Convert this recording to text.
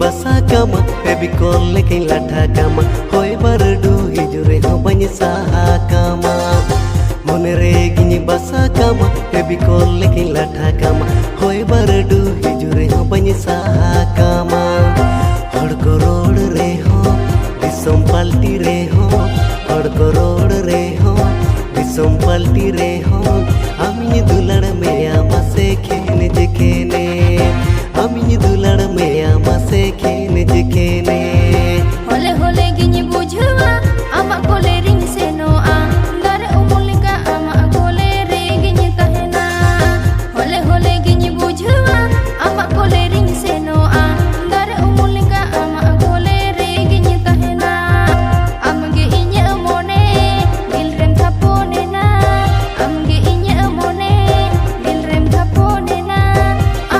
basa kama baby call lekin latha kama hoy bardu hijure ho bany saha kama mone re gini basa kama baby call lekin latha kama hoy bardu hijure ho bany saha kama hor ko rod re ho disom palti re ho hor ko rod re ho disom palti re ho ami dular me